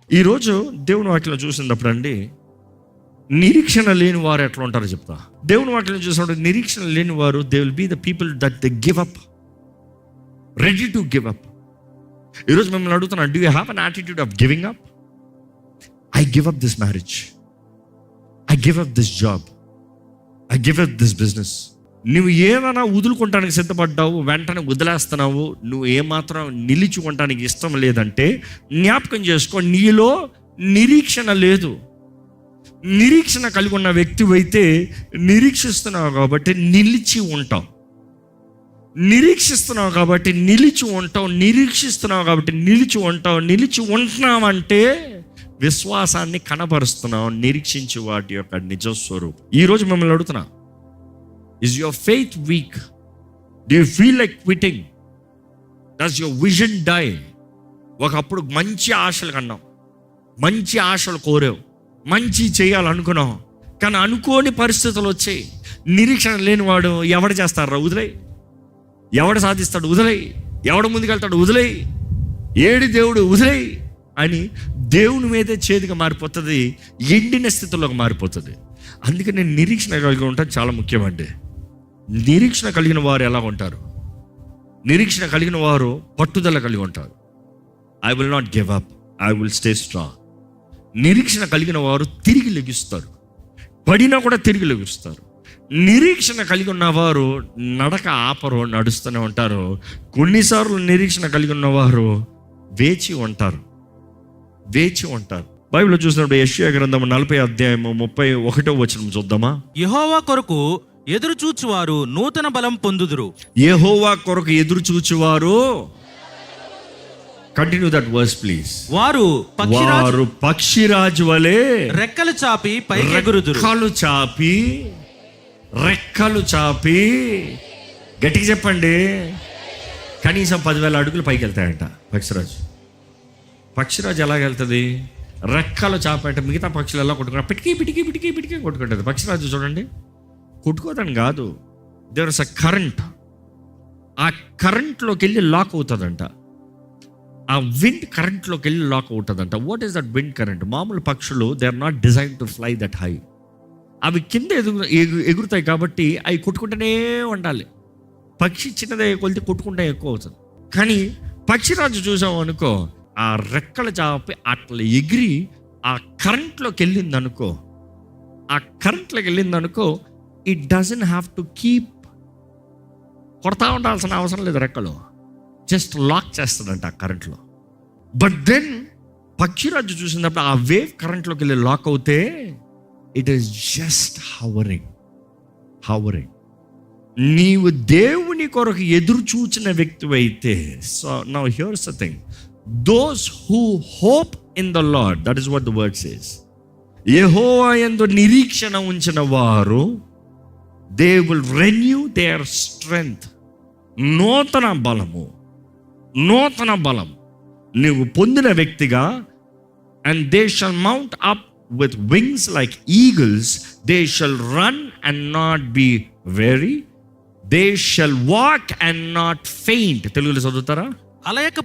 ఈరోజు దేవుని వాక్యం చూసినప్పుడు అండి, నిరీక్షణ లేని వారు ఎట్లా ఉంటారో చెప్తా. దేవుని వాక్యం చూసినప్పుడు నిరీక్షణ లేని వారు, they will be the people that they give up, ready to give up. ఈరోజు మిమ్మల్ని అడుగుతున్నాను, do you have an attitude of giving up? I give up this marriage, I give up this job, I give up this business. నువ్వు ఏమైనా వదులుకుంటానికి సిద్ధపడ్డావు, వెంటనే వదిలేస్తున్నావు, నువ్వు ఏమాత్రం నిలిచుకుంటానికి ఇష్టం లేదంటే జ్ఞాపకం చేసుకో, నీలో నిరీక్షణ లేదు. నిరీక్షణ కలిగి ఉన్న వ్యక్తి అయితే నిరీక్షిస్తున్నావు కాబట్టి నిలిచి ఉంటావు, నిరీక్షిస్తున్నావు కాబట్టి నిలిచి ఉంటావు, నిరీక్షిస్తున్నావు కాబట్టి నిలిచి ఉంటావు. నిలిచి ఉంటున్నావంటే విశ్వాసాన్ని కనబరుస్తున్నావు, నిరీక్షించే వాటి యొక్క నిజస్వరూపం. ఈరోజు మిమ్మల్ని అడుగుతున్నా, is your faith weak? Do you feel like quitting? Does your vision die? ఒకప్పుడు మంచి ఆశలు కన్నావు, మంచి ఆశలు కోరావు, మంచి చేయాలనుకున్నావు, కానీ అనుకోని పరిస్థితులు వచ్చాయి. నిరీక్షణ లేనివాడు ఎవడు చేస్తారా? వదిలేయి. ఎవడు సాధిస్తాడు? వదిలేయి. ఎవడు ముందుకెళ్తాడు? వదిలేయి. ఏడి దేవుడు? వదిలేయి అని దేవుని మీదే చేదుగా మారిపోతుంది, ఎండిన స్థితిలోకి మారిపోతుంది. అందుకని నిరీక్షణ కలిగి ఉంటాం చాలా ముఖ్యమండి. నిరీక్షణ కలిగిన వారు ఎలా ఉంటారు? నిరీక్షణ కలిగిన వారు పట్టుదల కలిగి ఉంటారు. I will not give up, I will stay strong. నిరీక్షణ కలిగిన వారు తిరిగి లెగిస్తారు, పడినా కూడా తిరిగి లెగుస్తారు. నిరీక్షణ కలిగి ఉన్నవారు నడక ఆపరు, నడుస్తూనే ఉంటారు. కొన్నిసార్లు నిరీక్షణ కలిగి ఉన్నవారు వేచి ఉంటారు. బైబిల్లో చూసినప్పుడు యెషయా గ్రంథం 40 అధ్యాయము 31వ వచనం చూద్దామా. యెహోవా కొరకు ఎదురు చూచువారు నూతన బలం పొందుదురు. యెహోవా కొరకు ఎదురు చూచువారు, కంటిన్యూ దట్ వర్స్ ప్లీజ్. వారు పక్షిరాజు వలె రెక్కలు చాపి పైకెగురుదురు. రెక్కలు చాపి గట్టిగా చెప్పండి, కనీసం 10,000 అడుగులు పైకి వెళ్తాయంట పక్షిరాజు ఎలాగెళ్తుంది? రెక్కలు చాపంటే మిగతా పక్షులు ఎలా కొట్టుకుంటా పిటికి కొట్టుకుంటుంది. పక్షిరాజు చూడండి, కొట్టుకోదని కాదు, దేర్ ఇస్ అ కరెంట్. ఆ కరెంట్లోకి వెళ్ళి లాక్ అవుతుందంట. ఆ విండ్ కరెంట్లోకి వెళ్ళి లాక్ అవుతుందంట. What is that wind current? మామూలు పక్షులు they are not design to fly that high. అవి కింద ఎగురుతాయి కాబట్టి అవి కొట్టుకుంటూనే ఉండాలి. పక్షి చిన్నదే కొలితే కొట్టుకుంటే ఎక్కువ అవుతుంది. కానీ పక్షిరాజు చూసాం అనుకో, ఆ రెక్కలు చాపి అట్లా ఎగిరి ఆ కరెంట్లోకి వెళ్ళిందనుకో, it doesn't have to keep కొడతా ఉండాల్సిన అవసరం లేదు. రెక్కలు జస్ట్ లాక్ చేస్తుందంట ఆ కరెంట్లో. బట్ దెన్ పక్షిరాజు చూసినప్పుడు ఆ వేవ్ కరెంట్లోకి వెళ్ళి లాక్ అవుతే ఇట్ ఈస్ జస్ట్ హవరింగ్. నీవు దేవుని కొరకు ఎదురు చూచిన వ్యక్తి అయితే, so now here's the thing, those who hope in the Lord, that is what the word says, యెహోవా యందు నిరీక్షణ ఉంచిన వారు, they will renew their strength. నూతన బలం నీవు పొందిన వ్యక్తిగా, and they shall mount up with wings like eagles, they shall run and not be weary, they shall walk and not faint. తెలుగులో చదువుతారా? అలయక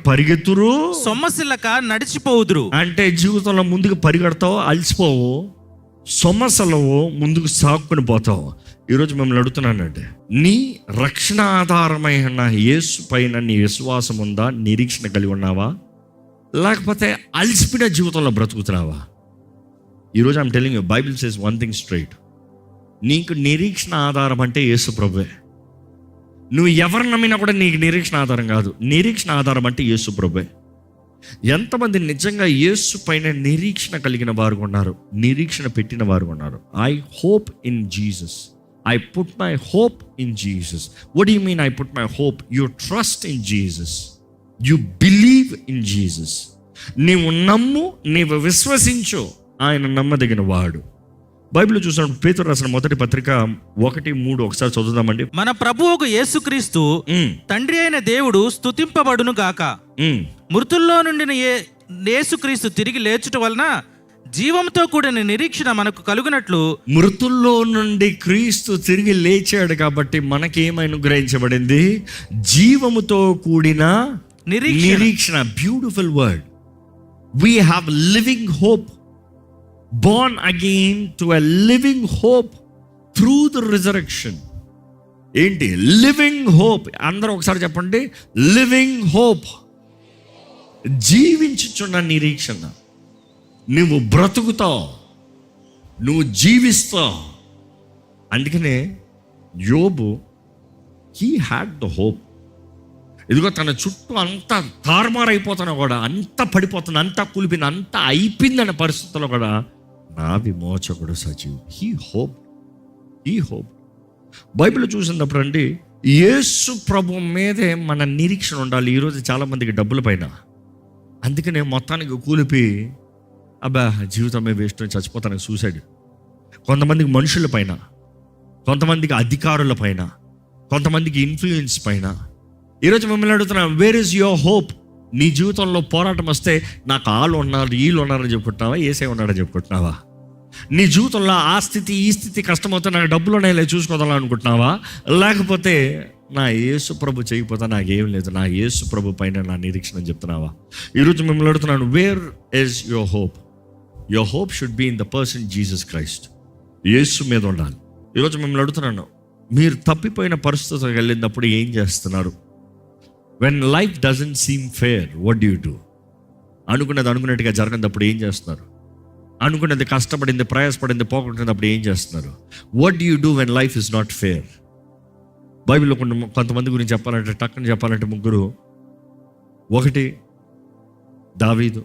పరిగెత్తురు, సొమ్మసిల్లక నడిచిపోవుదురు. అంటే జీవితంలో ముందుకు పరిగెడతావు, అలసిపోవు, సొమ్మసలవు, ముందుకు సాక్కుని పోతావు. ఈరోజు మిమ్మల్ని అడుగుతున్నానంటే, నీ రక్షణ ఆధారమైన యేసు పైన నీ విశ్వాసం ఉందా? నిరీక్షణ కలిగి ఉన్నావా? లేకపోతే అలసిపోయిన జీవితంలో బ్రతుకుతున్నావా? ఈరోజు I'm telling you, Bible says one thing straight. నీకు నిరీక్షణ ఆధారం అంటే యేసు ప్రభువే. నువ్వు ఎవరు నమ్మినా కూడా నీకు నిరీక్షణ ఆధారం కాదు. నిరీక్షణ ఆధారం అంటే యేసు ప్రభువే. ఎంతమంది నిజంగా యేసు పైన నిరీక్షణ కలిగిన వారు ఉన్నారు, నిరీక్షణ పెట్టిన వారు ఉన్నారు? I hope in Jesus, I put my hope in Jesus. What you mean I put my hope? You trust in Jesus, you believe in Jesus. నీవు నమ్ము, నీవు విశ్వసించు, ఆయన నమ్మదగిన వాడు. బైబిల్ చూసినప్పుడు పేతురు రాసిన మొదటి పత్రిక 1:3 ఒకసారి చదువుదామండి. మన ప్రభువుకు యేసుక్రీస్తు తండ్రి అయిన దేవుడు స్తుతింపబడును గాక. మృతుల్లో నుండిన యేసుక్రీస్తు తిరిగి లేచుట వలన జీవంతో కూడిన నిరీక్షణ మనకు కలుగునట్లు. మృతుల్లో నుండి క్రీస్తు తిరిగి లేచాడు కాబట్టి మనకేమై అనుగ్రహించబడింది? జీవముతో కూడిన నిరీక్షణ. Beautiful word. We have living hope, Born again to a living hope through the resurrection. ఏంటి లివింగ్ హోప్? అందరూ ఒకసారి చెప్పండి, లివింగ్ హోప్. జీవించుచున్న నిరీక్షణ. నువ్వు బ్రతుకుతావు, నువ్వు జీవిస్తావు. అందుకనే యోబు హీ హ్యాడ్ ద హోప్. ఇదిగో తన చుట్టూ అంతా తారుమారైపోతున్నా కూడా, అంతా పడిపోతున్నా, అంతా కూలిపోయింది, అంతా అయిపోయిందన్న పరిస్థితుల్లో కూడా నా విమోచకుడు సజీవుడు. He hope. బైబిల్ చూసినప్పుడు అండి, యేసు ప్రభు మీదే మన నిరీక్షణ ఉండాలి. ఈరోజు చాలామందికి డబ్బుల పైన, అందుకనే మొత్తానికి కూలిపోయి అబ్బా జీవితమే వేస్ట్ అని చచ్చిపోతానికి సూసైడ్. కొంతమందికి మనుషుల పైన, కొంతమందికి అధికారుల పైన, కొంతమందికి ఇన్ఫ్లుయెన్స్ పైన. ఈరోజు మిమ్మల్ని అడుగుతున్నా, వేర్ ఇస్ యువర్ హోప్? నీ జీవితంలో పోరాటం వస్తే నాకు వాళ్ళు ఉన్నారు, వీళ్ళు ఉన్నారని చెప్పుకుంటున్నావా? ఏసే ఉన్నాడని చెప్పుకుంటున్నావా? నీ జీవితంలో ఆ స్థితి ఈ స్థితి కష్టమవుతే నాకు డబ్బులు ఉన్నాయో చూసుకోవాలనుకుంటున్నావా? లేకపోతే నా యేసు ప్రభు చేయకపోతే నాకేం లేదు, నా యేసు ప్రభు పైన నా నిరీక్షణ చెప్తున్నావా? ఈరోజు మిమ్మల్ని అడుగుతున్నాను, where is your hope? Your hope should be in the person Jesus Christ. యేసు మీద ఉండాలి. ఈరోజు మిమ్మల్ని అడుగుతున్నాను, మీరు తప్పిపోయిన పరిస్థితులకు వెళ్ళినప్పుడు ఏం చేస్తున్నారు? When life doesn't seem fair, what do you do? అనుకున్నది అనుకున్నట్టుగా జరగనప్పుడు ఏం చేస్తున్నారు? అనుకున్నది కష్టపడింది, ప్రయాసపడింది పోగొట్టినప్పుడు ఏం చేస్తున్నారు? What do you do when life is not fair? బైబిల్లో కొంతమంది గురించి చెప్పాలంటే, టక్కుని చెప్పాలంటే ముగ్గురు. ఒకటి దావీదు.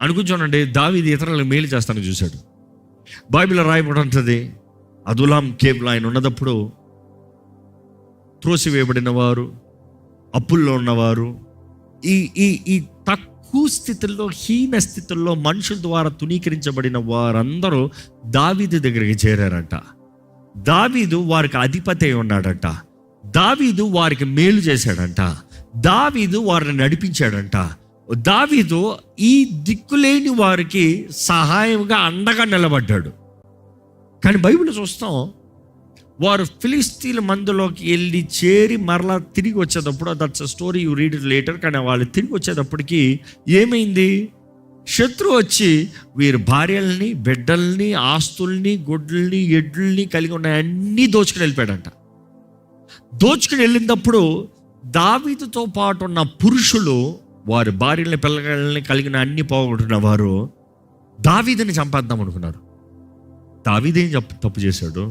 అనుకుంటానండి, దావీదు ఇతరులకు మేలు చేస్తానని చూశాడు. బైబిల్లో రాయబడి ఉంటుంది, అదులాం కేవ్లో ఆయన ఉన్నదప్పుడు త్రోసివేయబడిన వారు, అప్పుల్లో ఉన్నవారు, ఈ తక్కువ స్థితుల్లో, హీన స్థితుల్లో మనుషుల ద్వారా తునీకరించబడిన వారందరూ దావీదు దగ్గరికి చేరారంట. దావీదు వారికి అధిపతి అయి ఉన్నాడంట. దావీదు వారికి మేలు చేశాడంట. దావీదు వారిని నడిపించాడంట. దావీదు ఈ దిక్కులేని వారికి సహాయంగా అండగా నిలబడ్డాడు. కానీ బైబిల్ చూస్తాం, వారు ఫిలిస్తీన్ల మందులోకి వెళ్ళి చేరి మరలా తిరిగి వచ్చేటప్పుడు, that's a story, you read it later. కానీ వాళ్ళు తిరిగి వచ్చేటప్పటికి ఏమైంది? శత్రువు వచ్చి వీరి భార్యల్ని, బిడ్డల్ని, ఆస్తుల్ని, గొడ్లని, ఎడ్లని కలిగి ఉన్న అన్నీ దోచుకుని వెళ్ళిపోయాడంట. దోచుకుని వెళ్ళినప్పుడు దావీదుతో పాటు ఉన్న పురుషులు వారి భార్యల్ని, పిల్లల్ని కలిగిన అన్ని పోగొట్టున్న వారు దావీదుని చంపేద్దాం అనుకున్నారు. దావీదేం తప్పు చేశాడు?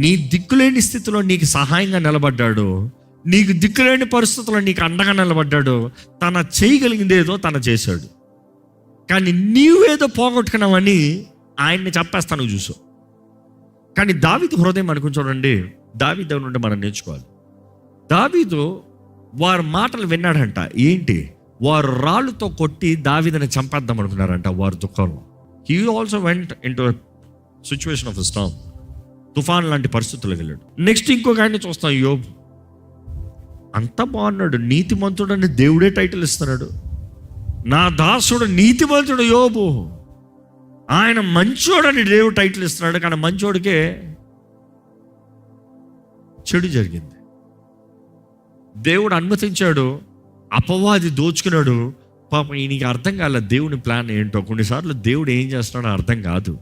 నీ దిక్కులేని స్థితిలో నీకు సహాయంగా నిలబడ్డాడు. నీకు దిక్కులేని పరిస్థితుల్లో నీకు అండగా నిలబడ్డాడు. తన చేయగలిగిందేదో తను చేశాడు. కానీ నీవేదో పోగొట్టుకున్నావని ఆయన్ని చంపేస్తాను చూసు. కానీ దావీదు హృదయం అనుకుని చూడండి, దావీదు నుండి మనం నేర్చుకోవాలి. దావీదు వారి మాటలు విన్నాడంట. ఏంటి? వారు రాళ్ళతో కొట్టి దావీదుని చంపేద్దాం అనుకున్నారంట వారి దుఃఖంలో. He also went into situation of the Storm. తుఫాన్ లాంటి పరిస్థితులకు వెళ్ళాడు. నెక్స్ట్ ఇంకొక ఆయన్ని చూస్తాం, యోబు. అంత బాగున్నాడు, నీతిమంతుడని దేవుడే టైటిల్ ఇస్తున్నాడు. నా దాసుడు నీతిమంతుడు యోబు, ఆయన మంచోడని దేవుడు టైటిల్ ఇస్తున్నాడు. కానీ మంచోడికే చెడు జరిగింది. దేవుడు అనుమతించాడు, అపవాది దోచుకున్నాడు. పాపం ఈయనకి అర్థం కాలేదు దేవుని ప్లాన్ ఏంటో. కొన్నిసార్లు దేవుడు ఏం చేస్తున్నాడో అర్థం కాదు.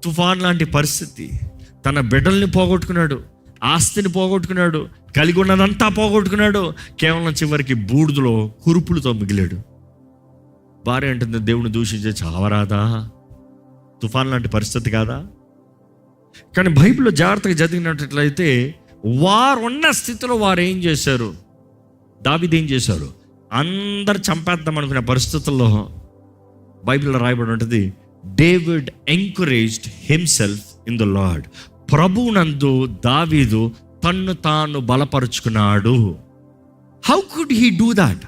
తుఫాన్ లాంటి పరిస్థితి, తన బిడ్డల్ని పోగొట్టుకున్నాడు, ఆస్తిని పోగొట్టుకున్నాడు, కలిగి ఉన్నదంతా పోగొట్టుకున్నాడు. కేవలం చివరికి బూడిదలో కురుపులతో మిగిలాడు. భార్య అంటుంది, దేవుని దూషించే చావరాదా? తుఫాన్ లాంటి పరిస్థితి కాదా? కానీ బైబిల్లో జాగ్రత్తగా చదివినట్లయితే వారున్న స్థితిలో వారు ఏం చేశారు? దావీదు ఏం చేశారు? అందరు చంపేద్దాం అనుకునే పరిస్థితుల్లో బైబిల్లో రాయబడి ఉంటుంది, David encouraged himself in the Lord. ప్రభువునందు దావీదు తన్ను తాను బలపరుచుకున్నాడు. How could he do that?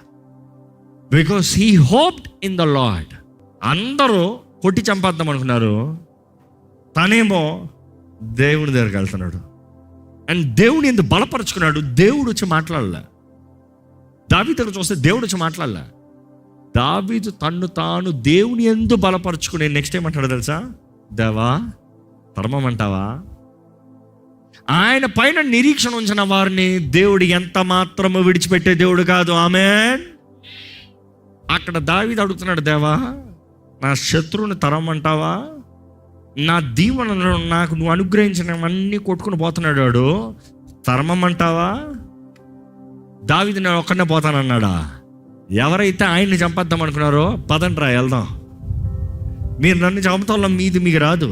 Because he hoped in the Lord. అందరూ కొట్టి చంపేద్దాం అనుకున్నారు, తనేమో దేవుని దగ్గరికి వెళ్తున్నాడు. అండ్ దేవుని ఎందుకు బలపరుచుకున్నాడు. దేవుడు వచ్చి మాట్లాడలే. దావీదు దగ్గర చూస్తే దేవుడు వచ్చి మాట్లాడలే. దావీదు తన్ను తాను దేవుని ఎందు బలపరుచుకునే నెక్స్ట్ ఏమంటాడు తెలుసా? దేవా తరమమంటావా? ఆయన పైన నిరీక్షణ ఉంచిన వారిని దేవుడు ఎంత మాత్రము విడిచిపెట్టే దేవుడు కాదు. ఆమేన్. అక్కడ దావీదు అడుగుతున్నాడు, దేవా నా శత్రువుని తరమంటావా? నా దీవెనలో నాకు నువ్వు అనుగ్రహించినవన్నీ కొట్టుకుని పోతున్నాడు వాడు, తరమంటావా? దావీదు నేను ఒక్కడనే పోతానన్నాడా? ఎవరైతే ఆయన్ని చంపేద్దాం అనుకున్నారో పదండ్రా వెళ్దాం, మీరు నన్ను చంపుతాలో మీది మీకు రాదు,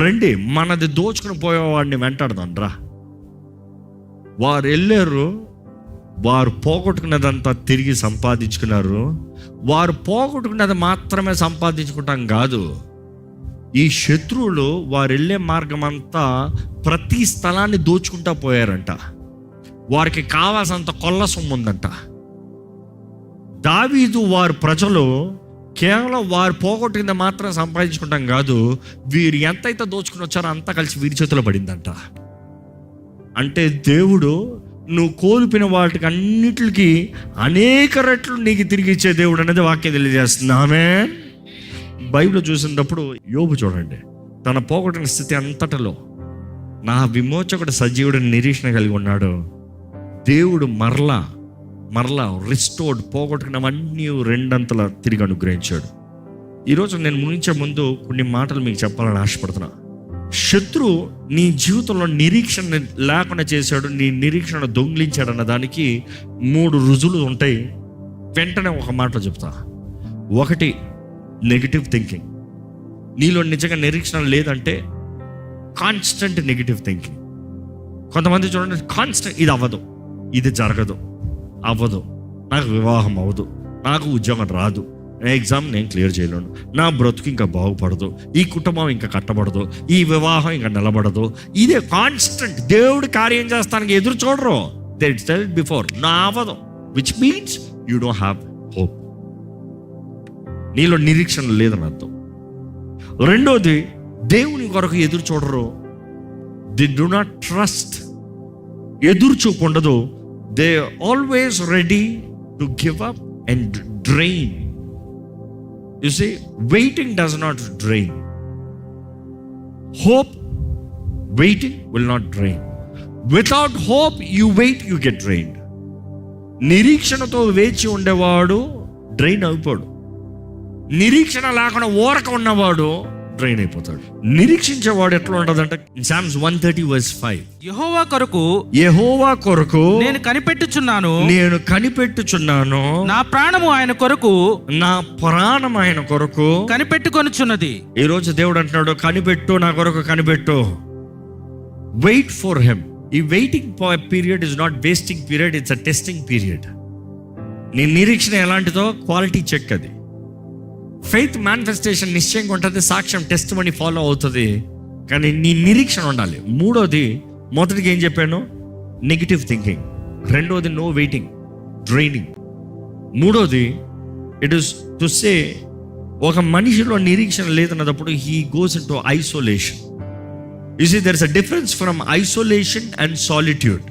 రండి మనది దోచుకుని పోయేవాడిని వెంటాడదాం రా. వారు వెళ్ళారు, వారు పోగొట్టుకున్నదంతా తిరిగి సంపాదించుకున్నారు. వారు పోగొట్టుకున్నది మాత్రమే సంపాదించుకుంటాం కాదు, ఈ శత్రువులు వారు వెళ్ళే మార్గం అంతా ప్రతి స్థలాన్ని దోచుకుంటా పోయారంట. వారికి కావాల్సినంత కొల్ల సొమ్ము ఉందంట. దావీదు వారి ప్రజలు కేవలం వారు పోగొట్టింది మాత్రం సంపాదించుకుంటాం కాదు, వీరు ఎంతైతే దోచుకుని వచ్చారో అంతా కలిసి వీరి చేతిలో పడిందంట. అంటే దేవుడు నువ్వు కోల్పోయిన వాటికి అన్నిటికి అనేక రెట్లు నీకు తిరిగి ఇచ్చే దేవుడు అనేది వాక్యం తెలియజేస్తుంది. ఆమేన్. బైబిల్ చూసినప్పుడు యోబు చూడండి, తన పోగొట్టిన స్థితి అంతటలో నా విమోచకుడు సజీవుడు నిరీక్షణ కలిగి ఉన్నాడు. దేవుడు మరలా రిస్టోర్డ్, పోగొట్టుకున్నవన్నీ రెండంతలా తిరిగి అనుగ్రహించాడు. ఈరోజు నేను ముగించే ముందు కొన్ని మాటలు మీకు చెప్పాలని ఆశపడుతున్నా. శత్రువు నీ జీవితంలో నిరీక్షణ లేకుండా చేశాడు, నీ నిరీక్షణ దొంగిలించాడు అన్న దానికి 3 రుజువులు ఉంటాయి. వెంటనే ఒక మాట చెప్తా. ఒకటి, నెగిటివ్ థింకింగ్. నీలో నిజంగా నిరీక్షణ లేదంటే కాన్స్టెంట్ నెగిటివ్ థింకింగ్. కొంతమంది చూడండి, కాన్స్టెంట్ ఇది అవ్వదు, ఇది జరగదు, అవ్వదు, నాకు వివాహం అవ్వదు, నాకు ఉద్యోగం రాదు, ఎగ్జామ్ నేను క్లియర్ చేయలేను, నా బ్రతుకు ఇంకా బాగుపడదు, ఈ కుటుంబం ఇంకా కట్టబడదు, ఈ వివాహం ఇంకా నిలబడదు. ఇదే కాన్స్టెంట్. దేవుడు కార్యం చేస్తానికి ఎదురు చూడరు. దే టెల్ బిఫోర్ నా అవ్వదు, which means you don't have hope. నీలో నిరీక్షణ లేదని అర్థం. రెండోది, దేవుని కొరకు ఎదురు చూడరు. They do not trust. ఎదురు చూపు ఉండదు. They always ready to give up and drain. You see, waiting does not drain. Hope, waiting will not drain. Without hope, you wait, you get drained. నిరీక్షణతో వేచి ఉండేవాడు డ్రైన్ అయిపోడు. నిరీక్షణ లేకుండా ఊరక ఉన్నవాడు డ్రైన్ అయిపోతాడు. నిరీక్షించేవాడు ఎట్లా ఉంటుందంటే, Psalms 130:5, యెహోవా కొరకు నేను కనిపెట్టుచున్నాను, నా ప్రాణము ఆయన కొరకు కనిపెట్టుకొనుచున్నది. ఈ రోజు దేవుడు అంటున్నాడు, కనిపెట్టు, నా కొరకు కనిపెట్టు. Wait for him. ఈ waiting period is not wasting period, it's a testing period. నీ నిరీక్షణ ఎలాంటిదో క్వాలిటీ చెక్ అది. ఫెయిత్ మేనిఫెస్టేషన్ నిశ్చయంగా ఉంటుంది, సాక్ష్యం టెస్ట్ మనీ ఫాలో అవుతుంది, కానీ నీ నిరీక్షణ ఉండాలి. మొదటికి ఏం చెప్పాను? Negative thinking. రెండోది నో వెయిటింగ్, డ్రైనింగ్. మూడోది ఇట్ ఈస్ టు సే, ఒక మనిషిలో నిరీక్షణ లేదన్నప్పుడు he goes in to isolation. You see there is a difference from isolation and solitude.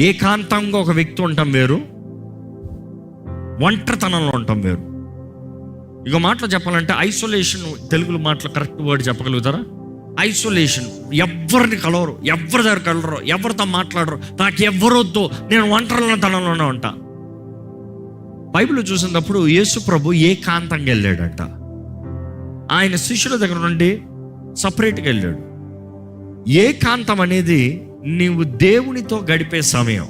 ఏకాంతంగా ఒక వ్యక్తి ఉంటాం వేరు, ఒంటరితనంలో ఉంటాం వేరు. ఇక మాటలు చెప్పాలంటే ఐసోలేషన్, తెలుగులో మాటలు కరెక్ట్ వర్డ్ చెప్పగలుగుతారా? ఐసోలేషన్, ఎవరిని కలవరు, ఎవరి దగ్గర కలవరు, ఎవరితో మాట్లాడరు, నాకు ఎవరొద్దు, నేను ఒంటరితనంలోనే ఉంటా. బైబిల్ చూసినప్పుడు యేసు ప్రభు ఏకాంతంగా వెళ్ళాడంట. ఆయన శిష్యుల దగ్గర నుండి సపరేట్గా వెళ్ళాడు. ఏకాంతం అనేది నీవు దేవునితో గడిపే సమయం,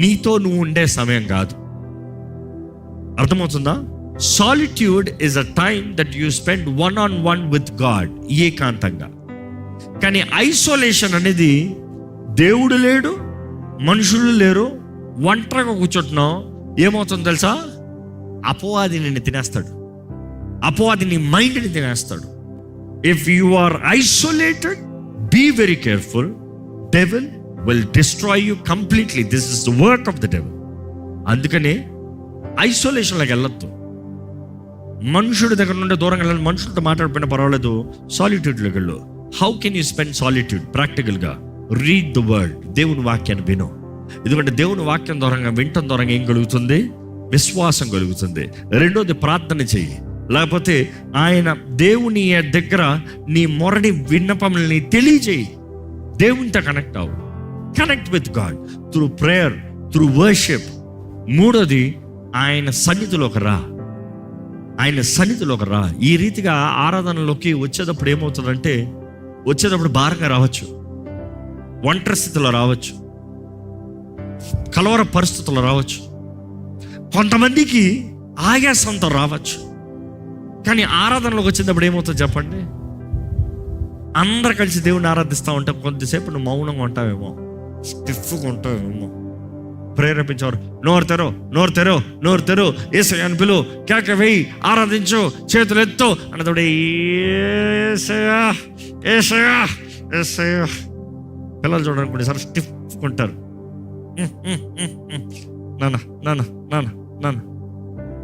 నీతో నువ్వు ఉండే సమయం కాదు. అర్థమవుతుందా? Solitude is a time that you spend one-on-one with God, ఏకాంతంగా. కానీ ఐసోలేషన్ అనేది దేవుడు లేడు, మనుషులు లేరు, ఒంటరిగా కూర్చుంటున్నాం. ఏమవుతుందో తెలుసా? అపవాది నిన్ను తినేస్తాడు, అపవాది నీ మైండ్ని తినేస్తాడు. If you are isolated, be very careful. Devil will destroy you completely. This is the work of the devil. అందుకనే ఐసోలేషన్లోకి వెళ్ళొద్దు. మనుషుడి దగ్గర నుండి దూరంగా వెళ్ళాలి. మనుషులతో మాట్లాడిపోయినా పర్వాలేదు, సాలిట్యూడ్లోకి వెళ్ళు. How can you spend solitude? ప్రాక్టికల్గా రీడ్ ద వర్డ్. దేవుని వాక్యాన్ని విను. ఎందుకంటే దేవుని వాక్యం దూరంగా వినటం దూరంగా ఏం కలుగుతుంది? విశ్వాసం కలుగుతుంది. రెండోది ప్రార్థన చెయ్యి. లేకపోతే ఆయన దేవుని దగ్గర నీ మొరని విన్నపములని తెలియజేయి. దేవునితో కనెక్ట్ అవ్వు. Connect with God through prayer, through worship. మూడోది ఆయన సన్నిధిలోకి రా, ఆయన సన్నిధిలోకి రా. ఈ రీతిగా ఆరాధనలోకి వచ్చేటప్పుడు ఏమవుతుందంటే, వచ్చేటప్పుడు భారంగా రావచ్చు, ఒంటరి స్థితిలో రావచ్చు, కలవర పరిస్థితుల్లో రావచ్చు, కొంతమందికి ఆయాసంతో రావచ్చు. కానీ ఆరాధనలోకి వచ్చేటప్పుడు ఏమవుతుంది చెప్పండి? అందరు కలిసి దేవుని ఆరాధిస్తూ ఉంటాం. కొద్దిసేపు నువ్వు మౌనంగా ఉంటావేమో, స్టిఫ్గా ఉంటావేమో. ప్రేరేపించేవారు, నోరు తెరు యేసయ్యను పిలు, కేక వేయి, ఆరాధించు, చేతులు ఎత్తు అన్నతోడే యేసయ్యా యేసయ్యా యేసయ్యా. పిల్లలు చూడండి కొన్నిసార్లు స్టిఫ్గా ఉంటారు. నాన్న నాన్న నాన్న నాన్న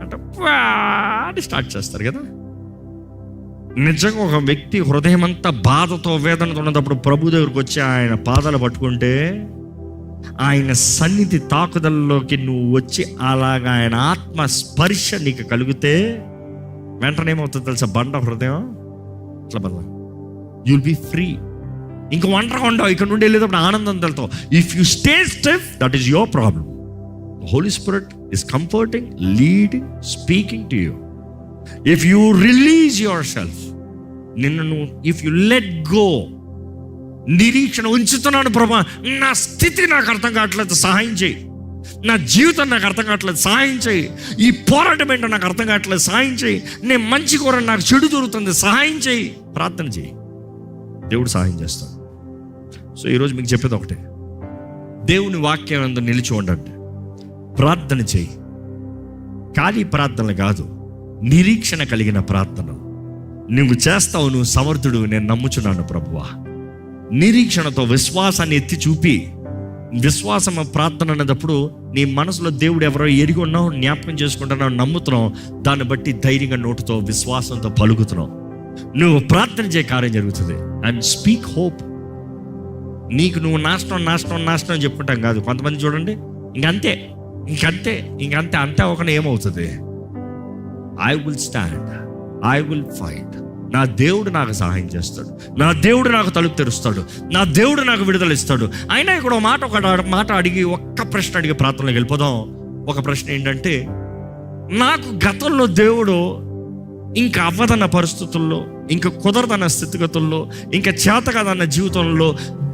అంటే స్టార్ట్ చేస్తారు కదా. నిజంగా ఒక వ్యక్తి హృదయం అంతా బాధతో వేదనతో ఉన్నప్పుడు ప్రభు దగ్గరకు వచ్చి ఆయన పాదాలు పట్టుకుంటే, ఆయన సన్నిధి తాకుదలలోకి నువ్వు వచ్చి అలాగా ఆయన ఆత్మ స్పర్శ నీకు కలిగితే వెంటనే ఏమవుతుంది తెలుసా? బండ హృదయం ఇట్లా బల్ల, యుల్ బి ఫ్రీ. ఇంక ఒంటరిగా ఉండవు. ఇక్కడ నుండి వెళ్ళేటప్పుడు ఆనందం తెలుతావు. If you stay stiff, that is your problem. Holy Spirit is comforting, leading, speaking to you. If you release yourself, నిన్ను నువ్వు, ఇఫ్ యు లెట్ గో, నిరీక్షణ ఉంచుతున్నాను ప్రభా, నా స్థితి నాకు అర్థం కావట్లేదు, సహాయం చేయి. నా జీవితం నాకు అర్థం కావట్లేదు, సహాయం చేయి. ఈ పోరాటం ఏంటో నాకు అర్థం కావట్లేదు, సహాయం చేయి. నేను మంచి కూర, నాకు చెడు దొరుకుతుంది, సహాయం చేయి. ప్రార్థన చేయి, దేవుడు సహాయం చేస్తాడు. సో ఈరోజు మీకు చెప్పేది ఒకటే, దేవుని వాక్యం అందు నిలిచి ఉండండి, ప్రార్థన చేయి. ఖాళీ ప్రార్థనలు కాదు, నిరీక్షణ కలిగిన ప్రార్థన నువ్వు చేస్తావు. నువ్వు సమర్థుడు, నేను నమ్ముచున్నాను ప్రభువా. నిరీక్షణతో విశ్వాసాన్ని ఎత్తి చూపి, విశ్వాసం ప్రార్థన అనేటప్పుడు నీ మనసులో దేవుడు ఎవరో ఎరిగి ఉన్నావు, జ్ఞాపకం చేసుకుంటున్నావు, నమ్ముతున్నావు. దాన్ని బట్టి ధైర్యంగా నోటుతో విశ్వాసంతో పలుకుతున్నావు. నువ్వు ప్రార్థన చేయ కార్యం జరుగుతుంది. And speak hope. నీకు నువ్వు నాశనం చెప్పుకుంటాం కాదు. కొంతమంది చూడండి, ఇంకంతే అంతే ఒకనే ఏమవుతుంది? I will stand, I will fight. నా దేవుడు నాకు సహాయం చేస్తాడు, నా దేవుడు నాకు తలుపు తెరుస్తాడు, నా దేవుడు నాకు విడుదల ఇస్తాడు. అయినా ఇక్కడ ఒక మాట అడిగి, ఒక్క ప్రశ్న అడిగి ప్రార్థనలోకి వెళ్ళిపోదాం. ఒక ప్రశ్న ఏంటంటే, నాకు గతంలో దేవుడు ఇంకా అవ్వదన్న పరిస్థితుల్లో, ఇంకా కుదరదన్న స్థితిగతుల్లో, ఇంకా చేతకాదన్న జీవితంలో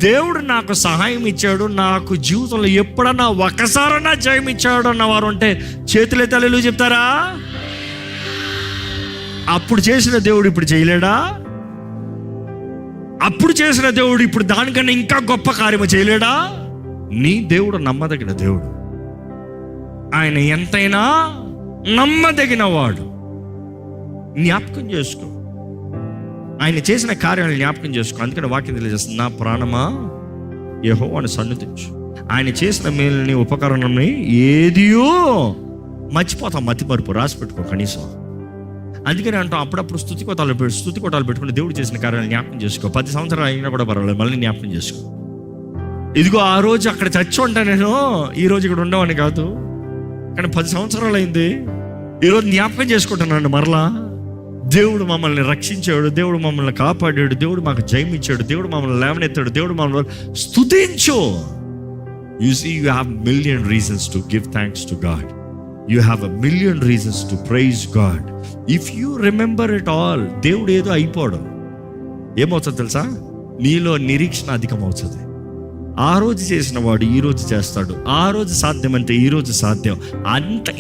దేవుడు నాకు సహాయం ఇచ్చాడు, నాకు జీవితంలో ఎప్పుడన్నా ఒకసారన్నా జయం ఇచ్చాడు అన్నవారు ఉంటే చేతులెత్తి హల్లెలూయా చెప్తారా? అప్పుడు చేసిన దేవుడు ఇప్పుడు చేయలేడా? అప్పుడు చేసిన దేవుడు ఇప్పుడు దానికన్నా ఇంకా గొప్ప కార్యము చేయలేడా? నీ దేవుడు నమ్మదగిన దేవుడు, ఆయన ఎంతైనా నమ్మదగిన వాడు. జ్ఞాపకం చేసుకో, ఆయన చేసిన కార్యాలను జ్ఞాపకం చేసుకో. అందుకని వాక్యం తెలియజేస్తుంది, నా ప్రాణమా యెహోవాను సన్నుతించు, ఆయన చేసిన మేలుని ఉపకరణంని ఏదియో మర్చిపోతాం. మతిమరుపు రాసి పెట్టుకో కనీసం. అందుకని అంటాం, అప్పుడప్పుడు స్తుతి కోటాలు పెట్టుకుని దేవుడు చేసిన కార్యాలను జ్ఞాపకం చేసుకో. 10 సంవత్సరాలు అయినా కూడా పర్వాలేదు, మళ్ళీ జ్ఞాపకం చేసుకో. ఇదిగో ఆ రోజు అక్కడ చచ్చి ఉంటా, నేను ఈరోజు ఇక్కడ ఉండవని కాదు, కానీ 10 సంవత్సరాలు అయింది, ఈరోజు జ్ఞాపకం చేసుకుంటున్నాను మరలా. దేవుడు మమ్మల్ని రక్షించాడు, దేవుడు మమ్మల్ని కాపాడాడు, దేవుడు మాకు జయం ఇచ్చాడు, దేవుడు మమ్మల్ని లేవనెత్తాడు, దేవుడు మమ్మల్ని స్తుతించు. You see, you have million reasons to give thanks to God. You have a million reasons to praise God. If you remember it all, దేవుడు ఏదో అయిపోవడం ఏమవుతుంది తెలుసా? నీలో నిరీక్షణ అధికమవుతుంది. ఆ రోజు చేసిన వాడు ఈ రోజు చేస్తాడు, ఆ రోజు సాధ్యమంటే ఈ రోజు సాధ్యం.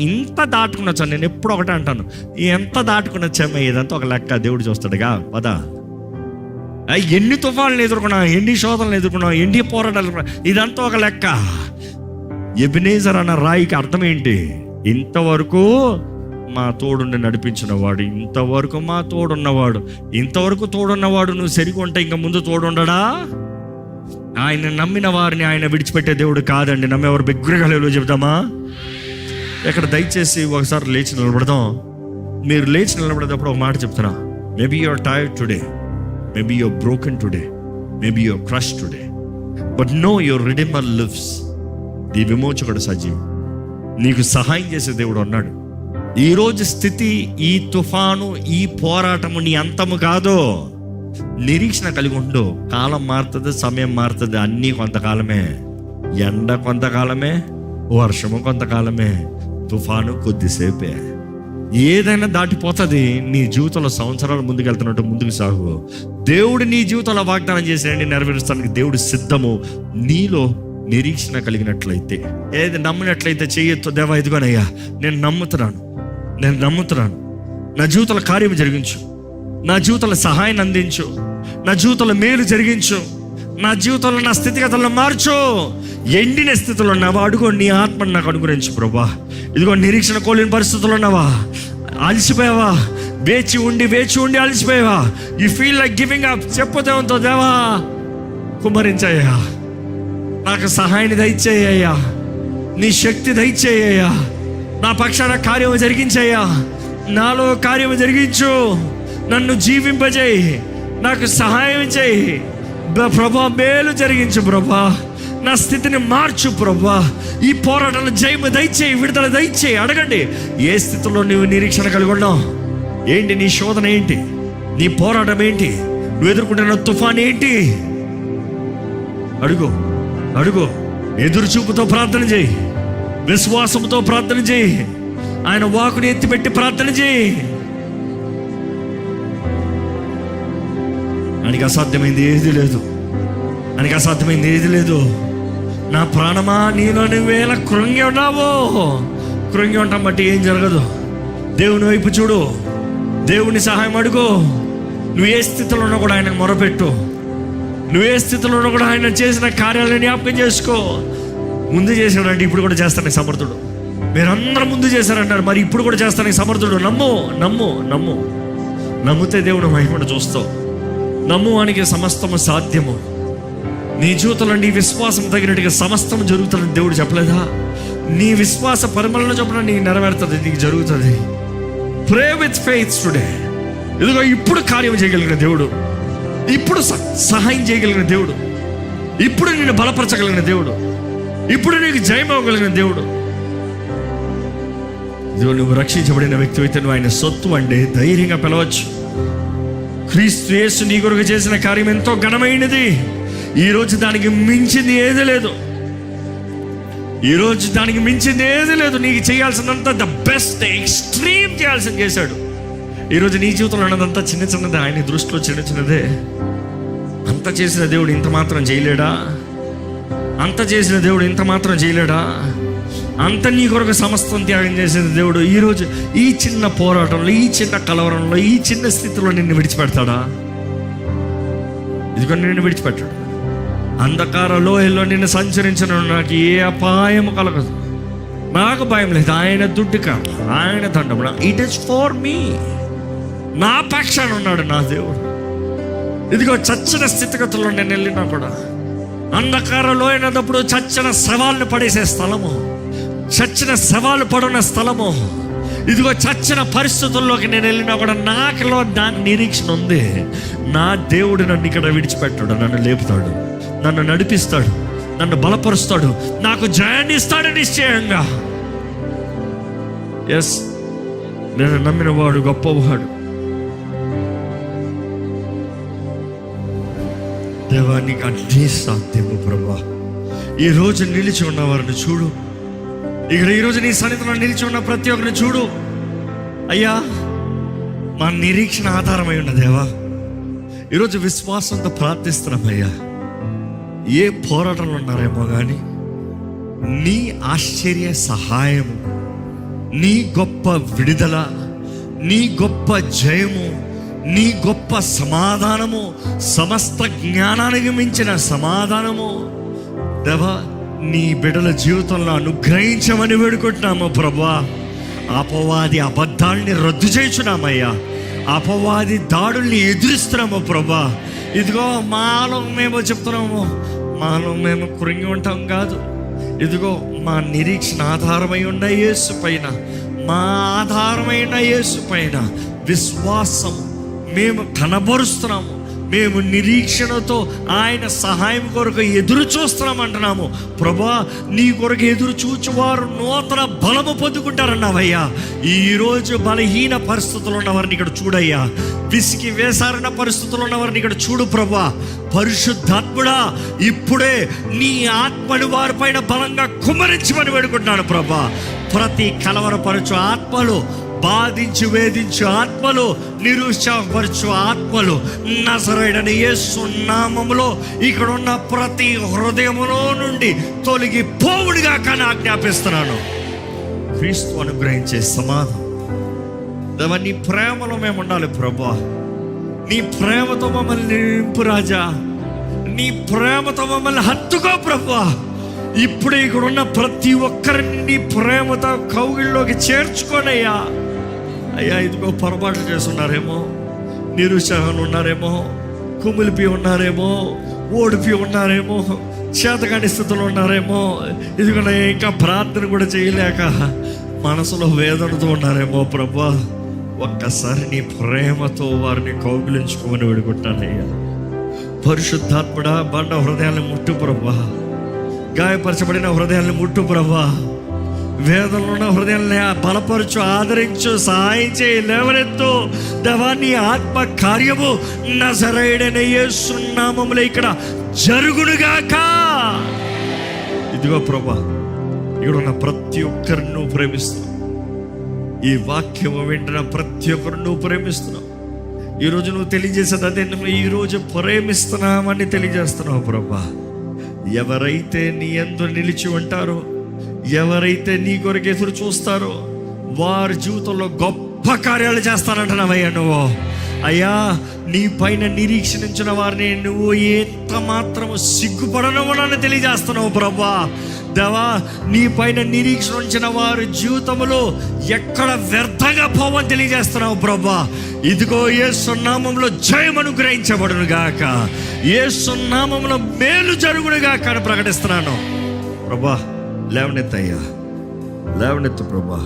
ఇంత దాటుకునొచ్చా? నేను ఎప్పుడు ఒకటే అంటాను, ఎంత దాటుకునొచ్చామో ఇదంతా ఒక లెక్క దేవుడు చూస్తాడుగా. పదా, ఎన్ని తుఫాన్లు ఎదుర్కొన్నాం, ఎన్ని శోధనలు ఎదుర్కొన్నాం, ఎన్ని పోరాటాలు ఎదుర్కొన్నాం, ఇదంతా ఒక లెక్క. ఎబెనేజర్ అన్న రాయికి అర్థం ఏంటి? ఇంతవరకు మా తోడుండి నడిపించిన వాడు, ఇంతవరకు మా తోడున్నవాడు, ఇంతవరకు తోడున్నవాడు. నువ్వు సరిగా ఉంటే ఇంకా ముందు తోడుండడా? ఆయన నమ్మిన వారిని ఆయన విడిచిపెట్టే దేవుడు కాదండి. నమ్మేవారు బిగ్గరగా హల్లెలూయా చెప్తామా? ఇక్కడ దయచేసి ఒకసారి లేచి నిలబడదాం. మీరు లేచి నిలబడేటప్పుడు ఒక మాట చెప్తున్నా. Maybe you're tired today, maybe you're broken today, maybe you're crush today, but know your redeemer lives. నీ విమోచకుడు సజీవం, నీకు సహాయం చేసే దేవుడు ఉన్నాడు. ఈరోజు స్థితి, ఈ తుఫాను, ఈ పోరాటము నీ అంతము కాదు. నిరీక్షణ కలిగి ఉండు. కాలం మారుతుంది, సమయం మారుతుంది, అన్నీ కొంతకాలమే. ఎండ కొంతకాలమే, వర్షము కొంతకాలమే, తుఫాను కొద్దిసేపే, ఏదైనా దాటిపోతుంది. నీ జీవితంలో సంవత్సరాలు ముందుకెళ్తున్నట్టు ముందుకు సాగు. దేవుడు నీ జీవితంలో వాగ్దానం చేసేయండి నెరవేరుస్తానికి దేవుడు సిద్ధము. నీలో నిరీక్షణ కలిగినట్లయితే, ఏది నమ్మినట్లయితే చేయొచ్చు. దేవా ఇదిగోనయ్యా నేను నమ్ముతున్నాను, నా జీవితంలో కార్యం జరిగించు, నా జీవితంలో సహాయాన్ని అందించు, నా జీవితంలో మేలు జరిగించు, నా జీవితంలో నా స్థితిగతులను మార్చు. ఎండిన స్థితిలో ఉన్నావా అడుగో, నీ ఆత్మను నాకు అనుగ్రహించు ప్రభా. ఇదిగో నిరీక్షణ కోలేని పరిస్థితుల్లో ఉన్నావా, అలసిపోయావా, వేచి ఉండి అలసిపోయావా, you feel like giving up, చెప్పదేవంతో దేవా కుమరించయ్యా, నాకు సహాయాన్ని దయచేయ్యా, నీ శక్తి దయచేయ్యా, నా పక్షాన కార్యము జరిగించయ్యా, నాలో కార్యము జరిగించు, నన్ను జీవింపజేయి, నాకు సహాయం చేయి ప్రభా, మేలు జరిగించు ప్రభా, నా స్థితిని మార్చు ప్రభా, ఈ పోరాటంలో జయము దయచేయి, విడుదల దయచేయి. అడగండి, ఏ స్థితిలో నువ్వు నిరీక్షణ కలిగి ఉన్నావు, ఏంటి నీ శోధన, ఏంటి నీ పోరాటం, ఏంటి నువ్వు ఎదుర్కొంటున్న తుఫాన్ ఏంటి, అడుగు. ఎదురు చూపుతో ప్రార్థన చేయి, విశ్వాసంతో ప్రార్థన చేయి, ఆయన వాకుని ఎత్తిపెట్టి ప్రార్థన చేయి. ఆయనకి అసాధ్యమైంది ఏది లేదు. నా ప్రాణమా నీలో నువ్వేలా కృంగి ఉంటాం బట్టి ఏం జరగదు. దేవుని వైపు చూడు, దేవుని సహాయం అడుగు. నువ్వు ఏ స్థితిలో ఉన్నా కూడా ఆయనకు మొరపెట్టు. నువ్వు ఏ స్థితిలో ఉన్నా కూడా ఆయన చేసిన కార్యాలను జ్ఞాపకం చేసుకో. ముందు చేశాడంటే ఇప్పుడు కూడా చేస్తానికి సమర్థుడు. మీరందరూ ముందు చేశారంటారు, మరి ఇప్పుడు కూడా చేస్తానికి సమర్థుడు. నమ్మితే దేవుడు మహిమను చూస్తావు. నమ్మువానికి సమస్తము సాధ్యము. నీ జీవితంలో నీ విశ్వాసం తగినట్టుగా సమస్తం జరుగుతుందని దేవుడు చెప్పలేదా? నీ విశ్వాస పరిమళన చొప్పున నీకు నెరవేరుతుంది, నీకు జరుగుతుంది. ప్రే విత్ ఫెయిత్ టుడే. ఇదిగో ఇప్పుడు కార్యం చేయగలిగిన దేవుడు, ఇప్పుడు సహాయం చేయగలిగిన దేవుడు, ఇప్పుడు నిన్ను బలపరచగలిగిన దేవుడు, ఇప్పుడు నీకు జయం ఇవ్వగలిగిన దేవుడు. ఇదిగో నువ్వు రక్షించబడిన వ్యక్తి అయితే నువ్వు ఆయన సొత్తు అంటే ధైర్యంగా పిలవచ్చు. క్రీస్తు యేసు నీ కొరకు చేసిన కార్యం ఎంతో ఘనమైనది. ఈరోజు దానికి మించింది ఏది లేదు. నీకు చేయాల్సినంత ద బెస్ట్, ఎక్స్ట్రీమ్ చేయాల్సింది చేశాడు. ఈరోజు నీ జీవితంలో ఉన్నదంతా చిన్నదే, ఆయన దృష్టిలో చిన్నదే. అంత చేసిన దేవుడు ఇంత మాత్రం చేయలేడా? అంత నీ కొరకు సమస్తం త్యాగం చేసిన దేవుడు ఈరోజు ఈ చిన్న పోరాటంలో, ఈ చిన్న కలవరంలో, ఈ చిన్న స్థితిలో నిన్ను విడిచిపెడతాడా? ఇదిగో నిన్ను విడిచిపెట్టాడు. అంధకార లోయల్లో నిన్ను సంచరించిన నాకు ఏ అపాయము కలగదు, నాకు భయం లేదు. ఆయన దుడ్డు కాదు, ఆయన దండం, ఇట్ ఈస్ ఫర్ మీ. నా పక్షాన ఉన్నాడు నా దేవుడు. ఇదిగో చచ్చిన స్థితిగతుల్లో నేను వెళ్ళినా కూడా, అంధకార లోయనప్పుడు చచ్చిన శవాలను పడేసే స్థలము, చచ్చిన శవాలు పడున్న స్థలము, ఇదిగో చచ్చిన పరిస్థితుల్లోకి నేను వెళ్ళినా కూడా నాకులో దాని నిరీక్షణ ఉంది. నా దేవుడు నన్ను ఇక్కడ విడిచిపెట్టాడు, నన్ను లేపుతాడు, నన్ను నడిపిస్తాడు, నన్ను బలపరుస్తాడు, నాకు జయాన్ని ఇస్తాడు నిశ్చయంగా. ఎస్, నేను నమ్మిన వాడు గొప్పవాడు. దేవానికి అన్నీ సాధ్యము ప్రభా. ఈరోజు నిలిచి ఉన్న వారిని చూడు, ఇక్కడ ఈరోజు నీ సన్నిధిలో నిలిచి ఉన్న ప్రతి ఒక్కరిని చూడు. అయ్యా, మా నిరీక్షణ ఆధారమై ఉన్న దేవా, ఈరోజు విశ్వాసంతో ప్రార్థిస్తున్నామయ్యా. ఏ పోరాటంలో ఉన్నారేమో కానీ నీ ఆశ్చర్య సహాయము, నీ గొప్ప విడుదల, నీ గొప్ప జయము, నీ గొప్ప సమాధానము, సమస్త జ్ఞానానికి మించిన సమాధానము దేవా నీ బిడ్డల జీవితంలో అనుగ్రహించమని వేడుకుంటున్నాము ప్రభా. అపవాది అబద్ధాలని రద్దు చేయించున్నామయ్యా, అపవాది దాడుల్ని ఎదురిస్తున్నాము ప్రభా. ఇదిగో మాలో మేము చెప్తున్నాము, మాలో మేము కృంగి ఉంటాం కాదు. ఇదిగో మా నిరీక్షణ ఆధారమై ఉన్న యేసు పైన, మా ఆధారమైన యేసు పైన విశ్వాసం మేము కనబరుస్తున్నాము. మేము నిరీక్షణతో ఆయన సహాయం కొరకు ఎదురు చూస్తున్నాం అంటున్నాము. ప్రభా, నీ కొరకు ఎదురు చూచువారు నూతన బలము పొందుకుంటారన్నావయ్యా. ఈరోజు బలహీన పరిస్థితులు ఉన్నవారిని ఇక్కడ చూడయ్యా. విసికి వేసారన్న పరిస్థితులు ఉన్నవారిని ఇక్కడ చూడు ప్రభా. పరిశుద్ధాత్ముడా, ఇప్పుడే నీ ఆత్మను వారిపైన బలంగా కుమ్మరించమని వేడుకుంటున్నాను ప్రభా. ప్రతి కలవరపరచు ఆత్మలు, బాధించి వేధించు ఆత్మలు, నిరుత్సాహపరచు ఆత్మలు నజరేయుడైన యేసు నామములో ఇక్కడ ఉన్న ప్రతి హృదయములో నుండి తొలగి పోవుడుగా కానీ ఆజ్ఞాపిస్తున్నాను. క్రీస్తు అనుగ్రహించే సమాధానం దేవా, నీ ప్రేమలో మేము ఉండాలి ప్రభా. నీ ప్రేమతో మమ్మల్ని నింపు రాజా. నీ ప్రేమతో మమ్మల్ని హత్తుకో ప్రభా. ఇప్పుడు ఇక్కడ ఉన్న ప్రతి ఒక్కరిని నీ ప్రేమతో కౌగిల్లోకి చేర్చుకోనయ్యా. అయ్యా, ఇదిగో పొరపాట్లు చేస్తున్నారేమో, నిరుత్సాహంలో ఉన్నారేమో, కుమిలిపి ఉన్నారేమో, ఓడిపి ఉన్నారేమో, చేతకాని స్థితిలో ఉన్నారేమో, ఇదిగో ఇంకా ప్రార్థన కూడా చేయలేక మనసులో వేదనతో ఉన్నారేమో ప్రభా. ఒక్కసారి నీ ప్రేమతో వారిని కౌగిలించుకోమని వేడుకుంటానయ్యా. పరిశుద్ధాత్ముడా, బండ హృదయాన్ని ముట్టు ప్రభా. గాయపరచబడిన హృదయాన్ని ముట్టు ప్రభా. వేదనలో ఉన్న హృదయాన్ని బలపరచు, ఆదరించు, సహాయం చేయి, లేవనెత్తు దేవా. నీ ఆత్మ కార్యము నజరేయుడైన యేసు నామములో ఇక్కడ జరుగునుగాక. ఇదిగో ప్రభా, ఇక్కడ ఉన్న ప్రతి ఒక్కరిని నువ్వు ప్రేమిస్తున్నావు. ఈ వాక్యము వింటున్న ప్రతి ఒక్కరు నువ్వు ప్రేమిస్తున్నావు. ఈరోజు నువ్వు తెలియజేసేది అదే, నువ్వు ఈరోజు ప్రేమిస్తున్నామని తెలియజేస్తున్నావు ప్రభా. ఎవరైతే నీ యందు నిలిచి ఉంటారో, ఎవరైతే నీ కొరకు ఎదురు చూస్తారో, వారి జీవితంలో గొప్ప కార్యాలు చేస్తానంటున్నావయ్యా నువ్వు. అయ్యా, నీ పైన నిరీక్షించిన వారిని నువ్వు ఎంత మాత్రము సిగ్గుపడనవని తెలియజేస్తున్నావు ప్రభా. దేవా, నీ పైన నిరీక్షణ ఉంచిన వారి జీవితంలో ఎక్కడ వ్యర్థంగా పోవని తెలియజేస్తున్నావు ప్రభా. ఇదిగో యేసు నామములో జయం అనుగ్రహించబడును గాక, యేసు నామములో మేలు జరుగును గాక అని ప్రకటిస్తున్నాను ప్రభా. లేవనెత్తయ్యా, లేవనెత్తు ప్రభా.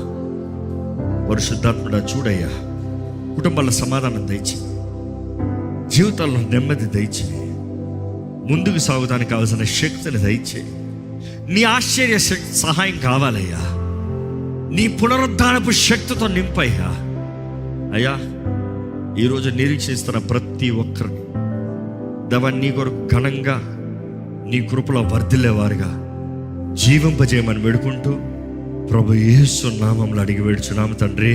పరిశుద్ధాత్ముడా, చూడయ్యా, కుటుంబాల సమాధానం దయచి, జీవితాల్లో నెమ్మది దయచి, ముందుకు సాగుదానికి కావాల్సిన శక్తిని దయచి, నీ ఆశ్చర్య శక్తి సహాయం కావాలయ్యా. నీ పునరుద్ధానపు శక్తితో నింపయ్యా. అయ్యా, ఈరోజు నిరీక్షిస్తున్న ప్రతి ఒక్కరిని దేవా, నీ కొరకు ఘనంగా నీ కృపలో వర్ధిల్లేవారుగా జీవింపజేయమని వేడుకుంటూ ప్రభు యేసు నామములో అడిగి వేడుచున్నాము తండ్రి.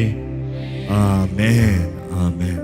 ఆమేన్, ఆమేన్.